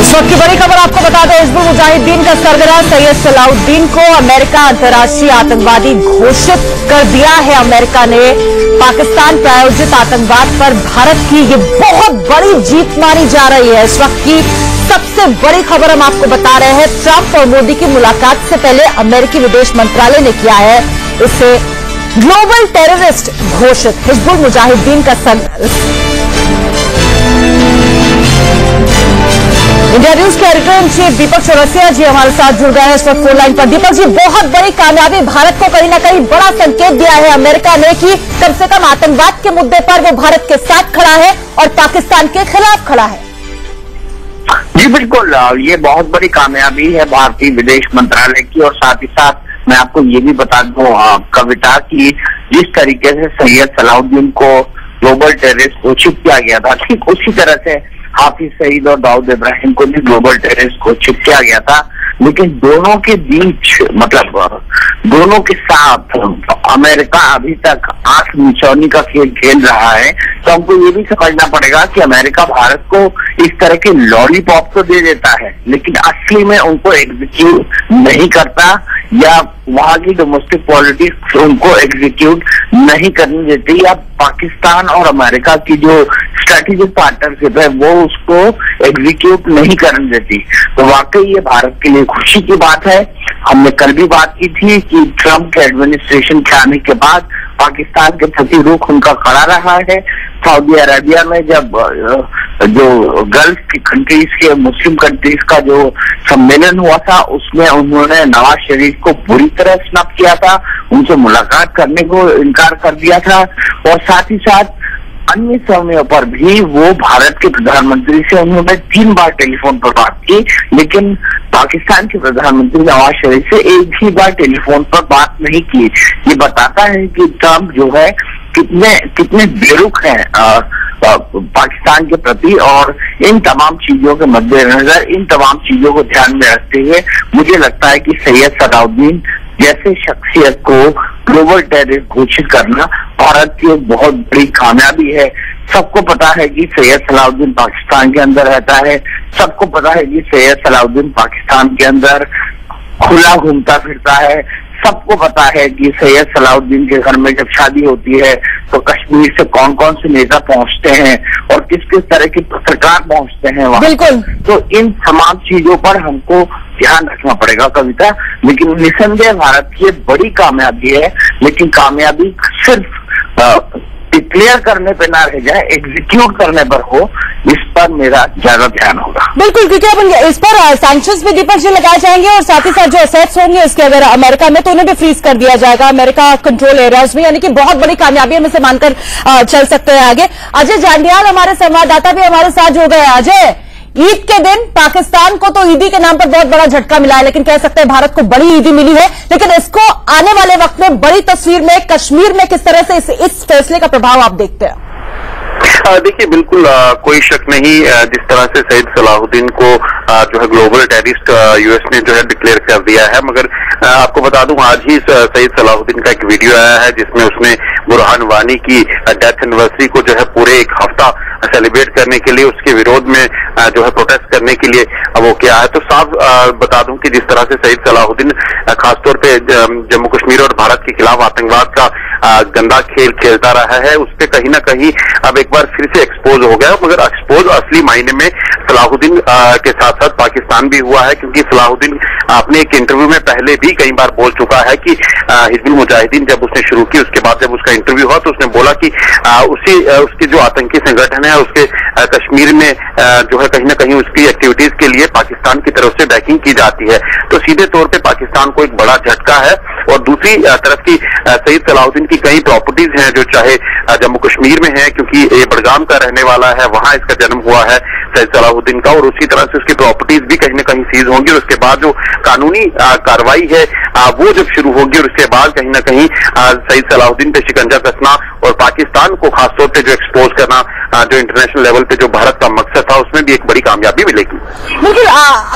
इस वक्त की बड़ी खबर आपको बता दें, हिजबुल मुजाहिदीन का सरगना सैयद सलाहुद्दीन को अमेरिका अंतर्राष्ट्रीय आतंकवादी घोषित कर दिया है। अमेरिका ने पाकिस्तान प्रायोजित आतंकवाद पर भारत की ये बहुत बड़ी जीत मानी जा रही है। इस वक्त की सबसे बड़ी खबर हम आपको बता रहे हैं। ट्रंप और मोदी की मुलाकात से पहले अमेरिकी विदेश मंत्रालय ने किया है इसे ग्लोबल टेररिस्ट घोषित। हिजबुल मुजाहिदीन का इंडिया न्यूज के एडिटर इन चीफ दीपक चौरसिया जी हमारे साथ जुड़ गए हैं इस वक्त फोन लाइन पर। दीपक जी, बहुत बड़ी कामयाबी, भारत को कहीं ना कहीं बड़ा संकेत दिया है अमेरिका ने कि कम से कम आतंकवाद के मुद्दे पर वो भारत के साथ खड़ा है और पाकिस्तान के खिलाफ खड़ा है। जी बिल्कुल, ये बहुत बड़ी कामयाबी है भारतीय विदेश मंत्रालय की। और साथ ही साथ मैं आपको ये भी बता दूं कविता की, जिस तरीके से सैयद सलाहुद्दीन को ग्लोबल टेररिस्ट घोषित किया गया था, ठीक उसी तरह से हाफिज सईद और दाऊद इब्राहिम को भी ग्लोबल टेररिस्ट घोषित किया गया था। लेकिन दोनों के बीच, मतलब दोनों के साथ अमेरिका अभी तक आंख मिचौनी का खेल खेल रहा है। तो हमको ये भी समझना पड़ेगा कि अमेरिका भारत को इस तरह के लॉलीपॉप तो दे देता है, लेकिन असली में उनको एग्जीक्यूट नहीं करता, या वहां की डोमेस्टिक पॉलिटिक्स उनको एग्जीक्यूट नहीं करने देती, या पाकिस्तान और अमेरिका की जो स्ट्रेटेजिक पार्टनरशिप है वो उसको एग्जीक्यूट नहीं करने देती। तो वाकई ये भारत के लिए खुशी की बात है। हमने कल भी बात की थी कि ट्रंप के एडमिनिस्ट्रेशन के आने के बाद पाकिस्तान के प्रति रुख उनका खड़ा रहा है। सऊदी अरेबिया में जब जो गल्फ की कंट्रीज के मुस्लिम कंट्रीज का जो सम्मेलन हुआ था, उसमें उन्होंने नवाज शरीफ को बुरी तरह स्नब किया था, उनसे मुलाकात करने को इनकार कर दिया था। और साथ ही साथ अन्य समयों पर भी वो भारत के प्रधानमंत्री से उन्होंने 3 बार टेलीफोन पर बात की, लेकिन पाकिस्तान के प्रधानमंत्री नवाज शरीफ से एक ही बार टेलीफोन पर बात नहीं की। ये बताता है कि ट्रंप जो है कितने बेरुख हैं पाकिस्तान के प्रति। और इन तमाम चीजों के मद्देनजर, इन तमाम चीजों को ध्यान में रखते हुए मुझे लगता है कि सैयद सलाहुद्दीन जैसे शख्सियत को ग्लोबल टेररिस्ट घोषित करना भारत की एक बहुत बड़ी कामयाबी है। सबको पता है कि सैयद सलाहुद्दीन पाकिस्तान के अंदर रहता है, सबको पता है कि सैयद सलाहुद्दीन पाकिस्तान के अंदर खुला घूमता फिरता है, सबको पता है कि सैयद सलाहुद्दीन के घर में जब शादी होती है तो कश्मीर से कौन कौन से नेता पहुंचते हैं और किस किस तरह के पत्रकार पहुंचते हैं वहां। बिल्कुल। तो इन तमाम चीजों पर हमको ध्यान रखना पड़ेगा कविता। लेकिन निसंदेह भारत की बड़ी कामयाबी है, लेकिन कामयाबी सिर्फ डिक्लेयर करने पे ना रह जाए, एग्जीक्यूट करने पर हो, इस पर मेरा ज्यादा ध्यान होगा। बिल्कुल, क्योंकि अब इस पर सैंक्शंस भी दीपक जी लगाए जाएंगे और साथ ही साथ जो एसेट्स होंगे इसके अगर अमेरिका में, तो उन्हें भी फ्रीज कर दिया जाएगा अमेरिका कंट्रोल एरियाज में। यानी कि बहुत बड़ी कामयाबी हम इसे मानकर चल सकते हैं आगे। अजय जांडियाल हमारे संवाददाता भी हमारे साथ जुड़ गए। अजय, ईद के दिन पाकिस्तान को तो ईदी के नाम पर बहुत बड़ा झटका मिला है, लेकिन कह सकते हैं भारत को बड़ी ईदी मिली है। लेकिन इसको आने वाले वक्त में बड़ी तस्वीर में कश्मीर में किस तरह से इस फैसले का प्रभाव आप देखते हैं? देखिए, बिल्कुल कोई शक नहीं, जिस तरह से सैयद सलाहुद्दीन को जो है ग्लोबल टेररिस्ट यूएस ने जो है डिक्लेयर कर दिया है। मगर आपको बता दूं, आज ही सैयद सलाहुद्दीन का एक वीडियो आया है जिसमें उसने बुरहान वानी की डेथ एनिवर्सरी को जो है पूरे एक हफ्ता सेलिब्रेट करने के लिए, उसके विरोध में जो है प्रोटेस्ट करने के लिए वो किया है। तो साफ बता दूं कि जिस तरह से सैयद सलाहुद्दीन खासतौर पे जम्मू कश्मीर और भारत के खिलाफ आतंकवाद का गंदा खेल खेलता रहा है, उस पर कहीं ना कहीं अब एक बार फिर से एक्सपोज हो गया। मगर एक्सपोज असली मायने में सलाहुद्दीन के साथ साथ पाकिस्तान भी हुआ है, क्योंकि सलाहुद्दीन अपने एक इंटरव्यू में पहले भी कई बार बोल चुका है कि हिजबुल मुजाहिदीन जब उसने शुरू की, उसके बाद जब उसका इंटरव्यू हुआ तो उसने बोला कि उसके जो आतंकी संगठन है उसके कश्मीर में जो है कहीं ना कहीं उसकी एक्टिविटीज के लिए पाकिस्तान की तरफ से बैकिंग की जाती है। तो सीधे तौर पे पाकिस्तान को एक बड़ा झटका है। और दूसरी तरफ की सैयद सलाहुद्दीन की कई प्रॉपर्टीज हैं जो चाहे जम्मू कश्मीर में है, क्योंकि ये बडगाम का रहने वाला है, वहां इसका जन्म हुआ है सैयद सलाहुद्दीन का, और उसी तरह से उसकी प्रॉपर्टीज भी कहीं ना कहीं सीज होंगी। और उसके बाद जो कानूनी कार्रवाई है वो जब शुरू होगी, और उसके बाद कहीं ना कहीं सैयद सलाहुद्दीन पे शिकंजा कसना और पाकिस्तान को खासतौर पे जो एक्सपोज करना जो इंटरनेशनल लेवल पे जो भारत का मकसद था, उसमें भी एक बड़ी कामयाबी मिलेगी। बिल्कुल।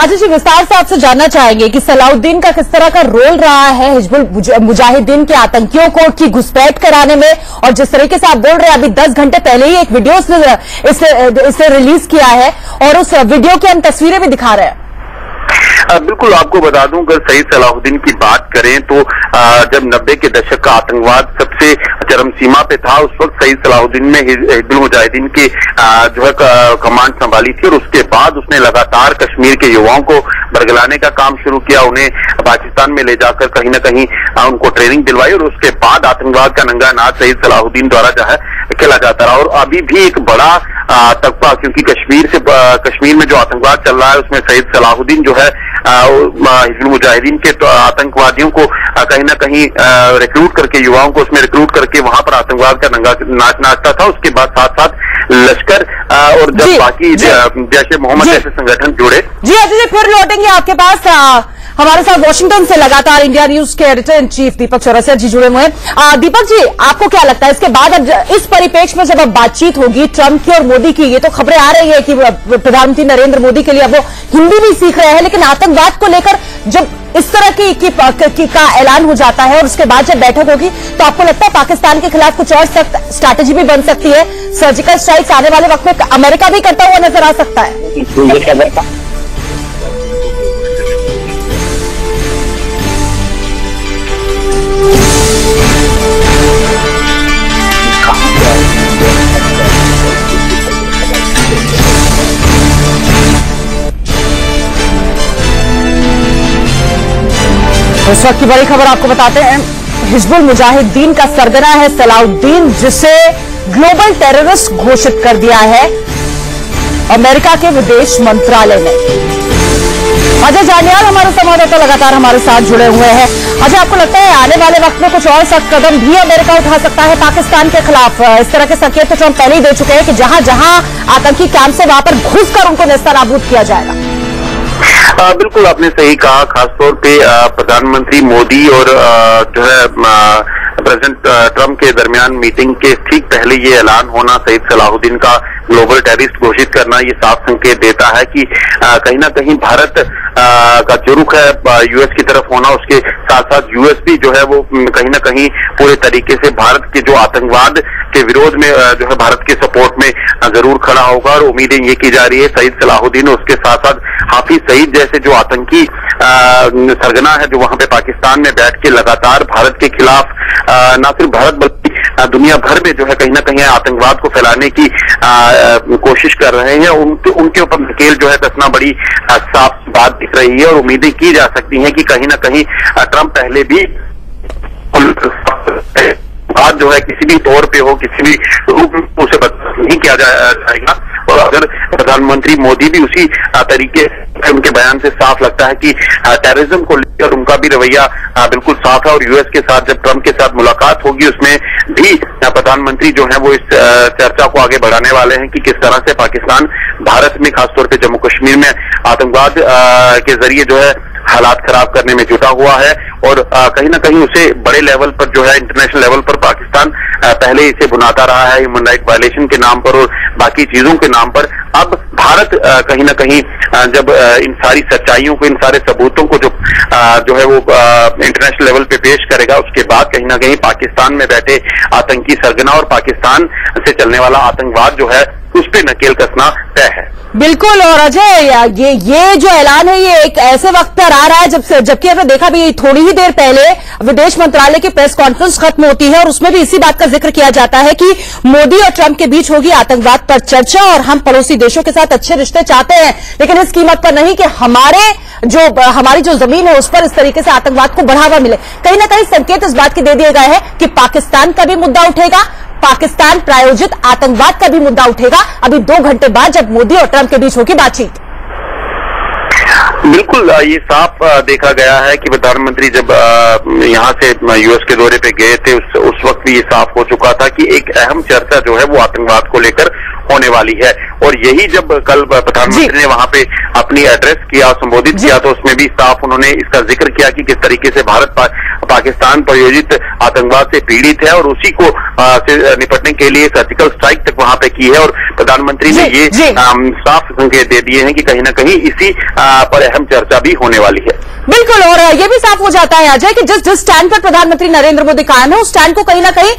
अजय जी, विस्तार से आपसे जानना चाहेंगे कि सलाहुद्दीन का किस तरह का रोल रहा है हिजबुल मुजाहिदीन के आतंकियों को की घुसपैठ कराने में, और जिस तरीके से आप बोल रहे हैं अभी 10 घंटे पहले ही एक वीडियो इसने रिलीज किया है और उस वीडियो की हम तस्वीरें भी दिखा रहे हैं। बिल्कुल, आपको बता दूं, अगर सईद सलाहुद्दीन की बात करें तो जब 90 के दशक का आतंकवाद सबसे चरम सीमा पे था, उस वक्त सईद सलाहुद्दीन ने हिजबुल मुजाहिदीन की जो है कमांड संभाली थी और उसके बाद उसने लगातार कश्मीर के युवाओं को बरगलाने का काम शुरू किया, उन्हें पाकिस्तान में ले जाकर कहीं ना कहीं उनको ट्रेनिंग दिलवाई और उसके बाद आतंकवाद का नंगा नाच सईद सलाहुद्दीन द्वारा जो है खेला जाता रहा। और अभी भी एक बड़ा तकवा, क्योंकि कश्मीर में जो आतंकवाद चल रहा है उसमें सईद सलाहुद्दीन जो है हिजबुल मुजाहिदीन के आतंकवादियों को कहीं ना कहीं रिक्रूट करके, युवाओं को उसमें रिक्रूट करके वहां पर आतंकवाद का नंगा नाच नाचता था। उसके बाद साथ साथ लश्कर और जब बाकी जैसे मोहम्मद जैसे संगठन जुड़े। जी अजय जी, फिर लौटेंगे आपके पास। हमारे साथ वॉशिंगटन से लगातार इंडिया न्यूज के एडिटर इन चीफ दीपक चौरसिया जी जुड़े हुए हैं। दीपक जी, आपको क्या लगता है इसके बाद अब इस परिप्रेक्ष्य में जब अब बातचीत होगी ट्रंप की और मोदी की, ये तो खबरें आ रही है कि प्रधानमंत्री नरेंद्र मोदी के लिए अब वो हिंदी भी सीख रहे हैं, लेकिन आतंकवाद को लेकर जब इस तरह का ऐलान हो जाता है और उसके बाद जब बैठक होगी तो आपको लगता है पाकिस्तान के खिलाफ कुछ और सख्त स्ट्रैटेजी भी बन सकती है? सर्जिकल स्ट्राइक्स आने वाले वक्त में अमेरिका भी करता हुआ नजर आ सकता है। इस वक्त की बड़ी खबर आपको बताते हैं। हिजबुल मुजाहिदीन का सरगना है सलाहुद्दीन, जिसे ग्लोबल टेररिस्ट घोषित कर दिया है अमेरिका के विदेश मंत्रालय ने। अजय जानियाल हमारे संवाददाता लगातार हमारे साथ जुड़े हुए हैं। अजय, आपको लगता है आने वाले वक्त में कुछ और सख्त कदम भी अमेरिका उठा सकता है पाकिस्तान के खिलाफ? इस तरह के संकेत तो ट्रंप पहले ही दे चुके हैं कि जहां जहां आतंकी कैंप से वहां पर घुसकर उनको नेस्तनाबूद किया जाएगा। बिल्कुल, आपने सही कहा। खासतौर पे प्रधानमंत्री मोदी और जो है प्रेसिडेंट ट्रंप के दरमियान मीटिंग के ठीक पहले ये ऐलान होना, सईद सलाहुद्दीन का ग्लोबल टेररिस्ट घोषित करना, ये साफ संकेत देता है कि कहीं ना कहीं भारत का जो रुख है यूएस की तरफ होना, उसके साथ साथ यूएस भी जो है वो कहीं ना कहीं पूरे तरीके से भारत के जो आतंकवाद के विरोध में जो है भारत के सपोर्ट में जरूर खड़ा होगा। और उम्मीदें ये की जा रही है सईद सलाहुद्दीन और उसके साथ साथ हाफिज सईद जैसे जो आतंकी सरगना है, जो वहां पे पाकिस्तान में बैठ के लगातार भारत के खिलाफ न सिर्फ भारत बल्कि दुनिया भर में जो है कहीं ना कहीं आतंकवाद को फैलाने की कोशिश कर रहे हैं, उनके ऊपर नकेल जो है कसना बड़ी साफ बात दिख रही है। और उम्मीदें की जा सकती हैं कि कहीं ना कहीं ट्रंप पहले भी बात जो है किसी भी तौर पे हो, किसी भी रूप में उसे नहीं किया जाएगा। और अगर प्रधानमंत्री मोदी भी उसी तरीके से, उनके बयान से साफ लगता है कि टेररिज्म को लेकर उनका भी रवैया बिल्कुल साफ है। और यूएस के साथ जब ट्रंप के साथ मुलाकात होगी उसमें भी प्रधानमंत्री जो है वो इस चर्चा को आगे बढ़ाने वाले हैं कि किस तरह से पाकिस्तान भारत में, खासतौर पे जम्मू कश्मीर में आतंकवाद के जरिए जो है हालात खराब करने में जुटा हुआ है। और कहीं ना कहीं उसे बड़े लेवल पर जो है इंटरनेशनल लेवल पर पाकिस्तान पहले इसे बुनाता रहा है ह्यूमन राइट वायलेशन के नाम पर और बाकी चीजों के नाम पर। अब भारत कहीं ना कहीं जब इन सारी सच्चाइयों को, इन सारे सबूतों को जो है वो इंटरनेशनल लेवल पे पेश करेगा, उसके बाद कहीं ना कहीं पाकिस्तान में बैठे आतंकी सरगना और पाकिस्तान से चलने वाला आतंकवाद जो है उस पे नकेल कसना तय है। बिल्कुल। और अजय, ये जो ऐलान है ये एक ऐसे वक्त पर आ रहा है जबकि हमने देखा भी थोड़ी ही देर पहले विदेश मंत्रालय की प्रेस कॉन्फ्रेंस खत्म होती है और उसमें भी इसी बात का जिक्र किया जाता है कि मोदी और ट्रंप के बीच होगी आतंकवाद पर चर्चा और हम पड़ोसी देशों के साथ अच्छे रिश्ते चाहते हैं, लेकिन इस कीमत पर नहीं कि हमारी जो जमीन है उस पर इस तरीके से आतंकवाद को बढ़ावा मिले। कहीं ना कहीं संकेत इस बात के दे दिए गए हैं कि पाकिस्तान का भी मुद्दा उठेगा, पाकिस्तान प्रायोजित आतंकवाद का भी मुद्दा उठेगा अभी 2 घंटे बाद जब मोदी और ट्रंप के बीच होगी बातचीत। बिल्कुल, ये साफ देखा गया है कि प्रधानमंत्री जब यहाँ से यूएस के दौरे पे गए थे उस वक्त भी ये साफ हो चुका था कि एक अहम चर्चा जो है वो आतंकवाद को लेकर होने वाली है। और यही जब कल प्रधानमंत्री ने वहां पे अपनी एड्रेस किया, संबोधित किया, तो उसमें भी साफ उन्होंने इसका जिक्र किया कि किस तरीके से भारत पाकिस्तान प्रायोजित आतंकवाद से पीड़ित है और उसी को से निपटने के लिए सर्जिकल स्ट्राइक तक वहां पे की है। और प्रधानमंत्री ने ये साफ संकेत दे दिए हैं कि कहीं ना कहीं इसी पर अहम चर्चा भी होने वाली है। बिल्कुल, और ये भी साफ हो जाता है अजय कि जिस स्टैंड पर प्रधानमंत्री नरेंद्र मोदी कायम है उस स्टैंड को कहीं ना कहीं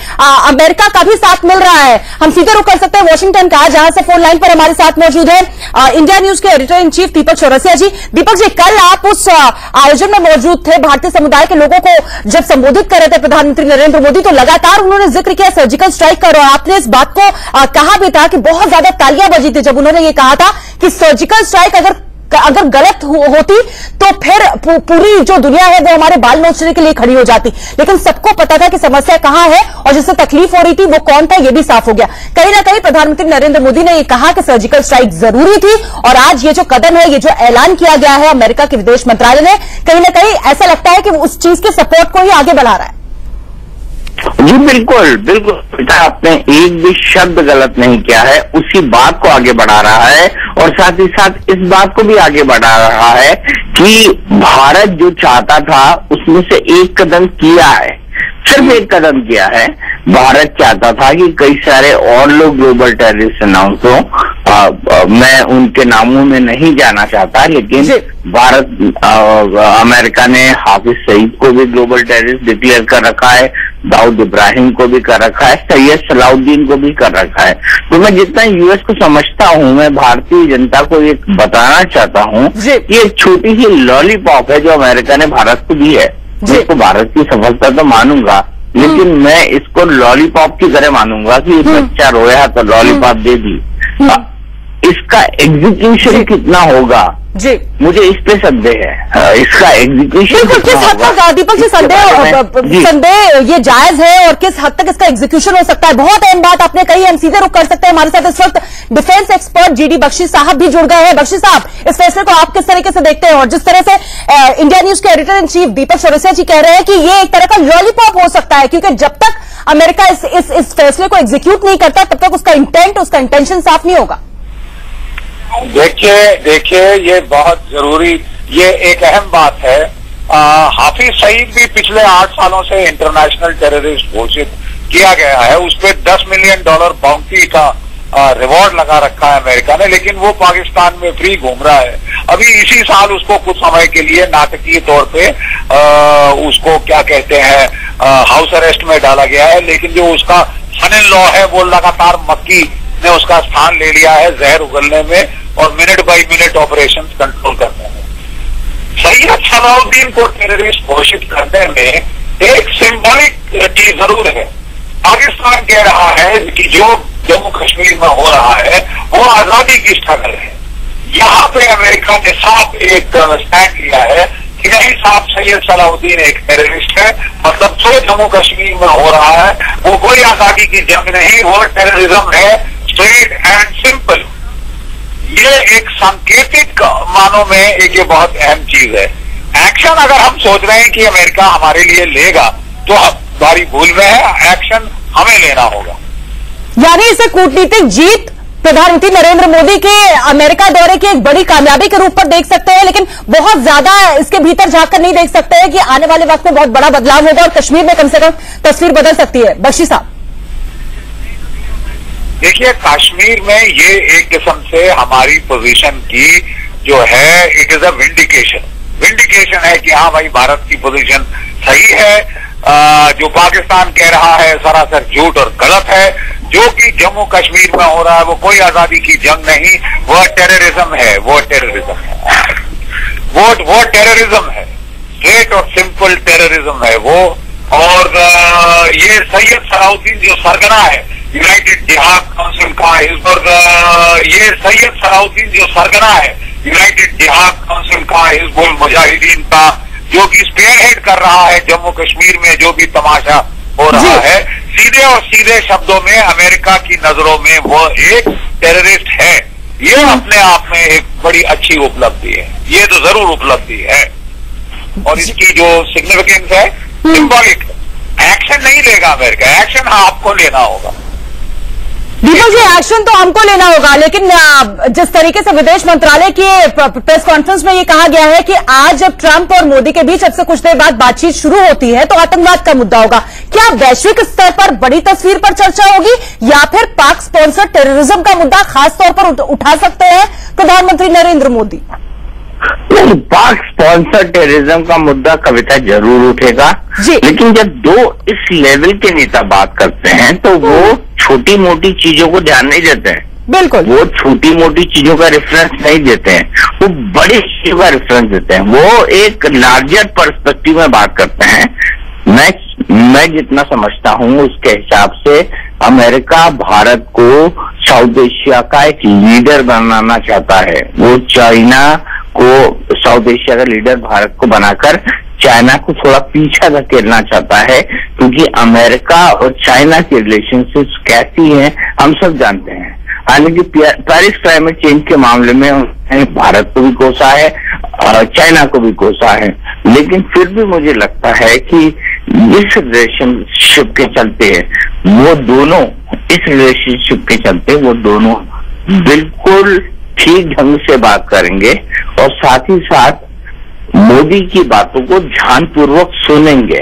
अमेरिका का भी साथ मिल रहा है। हम सीधे रुक कर सकते हैं वॉशिंगटन का, जहां से फोन लाइन पर हमारे साथ मौजूद है इंडिया न्यूज के एडिटर इन चीफ दीपक चौरसिया जी। दीपक जी, कल आप उस आयोजन में मौजूद थे, भारतीय समुदाय के लोगों को जब संबोधित कर रहे थे प्रधानमंत्री नरेंद्र मोदी, तो लगातार उन्होंने जिक्र किया सर्जिकल स्ट्राइक का, और आपने इस बात को कहा भी था कि बहुत ज्यादा तालियां बजी थी जब उन्होंने ये कहा था कि सर्जिकल स्ट्राइक अगर गलत होती तो फिर पूरी जो दुनिया है वो हमारे बाल नोचने के लिए खड़ी हो जाती। लेकिन सबको पता था कि समस्या कहां है और जिससे तकलीफ हो रही थी वो कौन था, ये भी साफ हो गया। कहीं ना कहीं प्रधानमंत्री नरेंद्र मोदी ने ये कहा कि सर्जिकल स्ट्राइक जरूरी थी, और आज ये जो कदम है, ये जो ऐलान किया गया है अमेरिका के विदेश मंत्रालय ने, कहीं ना कहीं ऐसा लगता है कि उस चीज के सपोर्ट को ही आगे बढ़ा रहा है। जी बिल्कुल बिल्कुल, बेटा आपने एक भी शब्द गलत नहीं किया है, उसी बात को आगे बढ़ा रहा है, और साथ ही साथ इस बात को भी आगे बढ़ा रहा है कि भारत जो चाहता था उसमें से एक कदम किया है, सिर्फ एक कदम किया है। भारत चाहता था कि कई सारे और लोग ग्लोबल टेररिस्ट अनाउंस हो, मैं उनके नामों में नहीं जाना चाहता, लेकिन भारत अमेरिका ने हाफिज सईद को भी ग्लोबल टेररिस्ट डिक्लेयर कर रखा है, दाऊद इब्राहिम को भी कर रखा है, सैयद सलाउद्दीन को भी कर रखा है। तो मैं जितना यूएस को समझता हूं, मैं भारतीय जनता को एक बताना चाहता हूं कि एक छोटी सी लॉलीपॉप है जो अमेरिका ने भारत को दी है। जिसको भारत की सफलता तो मानूंगा, लेकिन मैं इसको लॉलीपॉप की तरह मानूंगा कि बच्चा रोया तो लॉलीपॉप दे दी। इसका एग्जीक्यूशन कितना होगा जी, मुझे इस पे संदेह है, इसका एग्जीक्यूशन किस हद तक दीपक जी संदेह ये जायज है और किस हद तक इसका एग्जीक्यूशन हो सकता है? बहुत अहम बात आपने कही, हम सीधे रुक कर सकते हैं। हमारे साथ इस वक्त डिफेंस एक्सपर्ट जीडी बख्शी साहब भी जुड़ गए हैं। बख्शी साहब, इस फैसले को आप किस तरीके से देखते हैं? और जिस तरह से इंडिया न्यूज के एडिटर इन चीफ दीपक चौरसिया जी कह रहे हैं कि ये एक तरह का लॉलीपॉप हो सकता है, क्योंकि जब तक अमेरिका इस फैसले को एग्जीक्यूट नहीं करता तब तक उसका इंटेंशन साफ नहीं होगा। देखिए ये बहुत जरूरी, ये एक अहम बात है। हाफिज सईद भी पिछले 8 सालों से इंटरनेशनल टेररिस्ट घोषित किया गया है, उस पर $10 मिलियन बाउंटी का रिवॉर्ड लगा रखा है अमेरिका ने, लेकिन वो पाकिस्तान में फ्री घूम रहा है। अभी इसी साल उसको कुछ समय के लिए नाटकीय तौर पे उसको क्या कहते हैं हाउस अरेस्ट में डाला गया है, लेकिन जो उसका सन इन लॉ है वो लगातार मक्की ने उसका स्थान ले लिया है जहर उगलने में और minute by minute operations control करने में। सैयद सलाउद्दीन को टेररिस्ट घोषित करने में एक सिंबॉलिक चीज जरूर है। पाकिस्तान कह रहा है कि जो जम्मू कश्मीर में हो रहा है वो आजादी की स्ट्रगल है। यहाँ पे अमेरिका ने साफ एक स्टैंड लिया है कि नहीं साहब, सैयद सलाउद्दीन एक टेररिस्ट है, मतलब जो जम्मू कश्मीर में हो रहा है वो कोई आजादी की जंग नहीं, वो टेररिज्म है, स्ट्रेट एंड सिंपल। ये एक सांकेतिक मानों में एक ये बहुत अहम चीज है। एक्शन अगर हम सोच रहे हैं कि अमेरिका हमारे लिए लेगा तो हमारी भूल में है, एक्शन हमें लेना होगा। यानी इसे कूटनीतिक जीत प्रधानमंत्री नरेंद्र मोदी के अमेरिका दौरे की एक बड़ी कामयाबी के रूप पर देख सकते हैं, लेकिन बहुत ज्यादा इसके भीतर झांककर नहीं देख सकते हैं कि आने वाले वक्त में बहुत बड़ा बदलाव होगा और कश्मीर में कम से कम तस्वीर बदल सकती है। बख्शी साहब, देखिए कश्मीर में ये एक किस्म से हमारी पोजीशन की जो है इट इज अ विंडिकेशन है कि हाँ भाई भारत की पोजीशन सही है। जो पाकिस्तान कह रहा है सरासर झूठ और गलत है। जो कि जम्मू कश्मीर में हो रहा है वो कोई आजादी की जंग नहीं, वो टेररिज्म है, वो टेररिज्म है, स्ट्रेट और सिंपल टेररिज्म है वो। और ये सैयद सलाउद्दीन जो सरगना है यूनाइटेड जिहाद काउंसिल का, ये सैयद सलाउद्दीन जो सरगना है यूनाइटेड जिहाद काउंसिल का, हिजबुल मुजाहिदीन का, जो कि स्पेयरहेड कर रहा है जम्मू कश्मीर में जो भी तमाशा हो रहा है, सीधे और सीधे शब्दों में अमेरिका की नजरों में वो एक टेररिस्ट है। ये अपने आप में एक बड़ी अच्छी उपलब्धि है, ये तो जरूर उपलब्धि है। और इसकी जो सिग्निफिकेंस है सिंबॉलिक। एक्शन नहीं लेगा अमेरिका, एक्शन आपको लेना होगा। दीपक जी, एक्शन तो हमको लेना होगा, लेकिन जिस तरीके से विदेश मंत्रालय की प्रेस कॉन्फ्रेंस में ये कहा गया है कि आज जब ट्रंप और मोदी के बीच अब से कुछ देर बाद बातचीत शुरू होती है तो आतंकवाद का मुद्दा होगा। क्या वैश्विक स्तर पर बड़ी तस्वीर पर चर्चा होगी या फिर पाक स्पॉन्सर्ड टेररिज्म का मुद्दा खास तौर पर उठा सकते हैं प्रधानमंत्री नरेंद्र मोदी? नहीं, पाक स्पॉन्सर टेररिज्म का मुद्दा कविता जरूर उठेगा, लेकिन जब दो इस लेवल के नेता बात करते हैं तो वो छोटी मोटी चीजों को ध्यान नहीं देते हैं। बिल्कुल, वो छोटी मोटी चीजों का रेफरेंस नहीं देते हैं, वो बड़ी चीजों का रेफरेंस देते हैं। वो एक लार्जर पर्सपेक्टिव में बात करते हैं। मैं जितना समझता हूँ उसके हिसाब से अमेरिका भारत को साउथ एशिया का एक लीडर बनाना चाहता है। वो चाइना को साउथ एशिया का लीडर भारत को बनाकर चाइना को थोड़ा पीछा धकेलना चाहता है, क्योंकि अमेरिका और चाइना की रिलेशनशिप्स कैसी हैं हम सब जानते हैं। हालांकि पेरिस क्लाइमेट चेंज के मामले में उन्होंने भारत को भी कोसा है, चाइना को भी कोसा है, लेकिन फिर भी मुझे लगता है कि इस रिलेशनशिप के चलते वो दोनों बिल्कुल ठीक ढंग से बात करेंगे और साथ ही साथ मोदी की बातों को ध्यानपूर्वक सुनेंगे।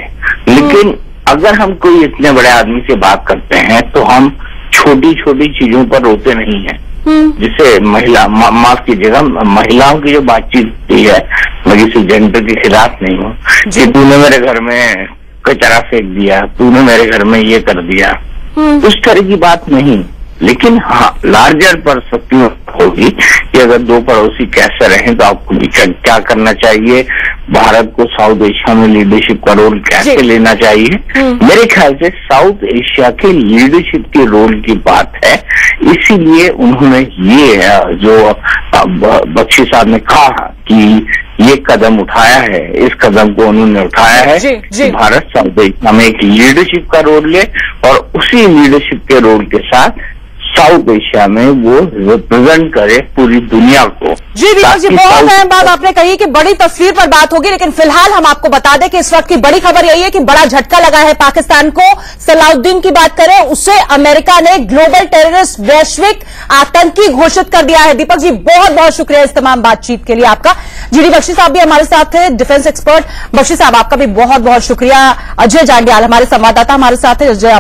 लेकिन अगर हम कोई इतने बड़े आदमी से बात करते हैं तो हम छोटी छोटी चीजों पर रोते नहीं हैं। जिसे माफ कीजिएगा, महिलाओं की जो बातचीत होती है, मैं किसी जेंडर के खिलाफ नहीं हूँ कि तूने मेरे घर में कचरा फेंक दिया, तूने मेरे घर में ये कर दिया, उस तरह की बात नहीं। लेकिन हाँ, लार्जर पर्सपेक्टिव होगी कि अगर दो पड़ोसी कैसे रहें तो आपको क्या करना चाहिए, भारत को साउथ एशिया में लीडरशिप का रोल कैसे लेना चाहिए। मेरे ख्याल से साउथ एशिया के लीडरशिप के रोल की बात है, इसीलिए उन्होंने ये जो बख्शी साहब ने कहा कि ये कदम उठाया है, इस कदम को उन्होंने उठाया है कि भारत साउथ एशिया में एक लीडरशिप का रोल ले और उसी लीडरशिप के रोल के साथ साउथ एशिया में वो रिप्रेजेंट करे पूरी दुनिया को। जी दीपक जी, बहुत अहम बात आपने कही कि बड़ी तस्वीर पर बात होगी, लेकिन फिलहाल हम आपको बता दें कि इस वक्त की बड़ी खबर यही है कि बड़ा झटका लगा है पाकिस्तान को। सलाउद्दीन की बात करें, उसे अमेरिका ने ग्लोबल टेररिस्ट, वैश्विक आतंकी घोषित कर दिया है। दीपक जी, बहुत बहुत शुक्रिया इस तमाम बातचीत के लिए आपका। जीडी बख्शी साहब भी हमारे साथ थे, डिफेंस एक्सपर्ट। बख्शी साहब, आपका भी बहुत बहुत शुक्रिया। अजय जांडियाल हमारे संवाददाता हमारे साथ थे। अजय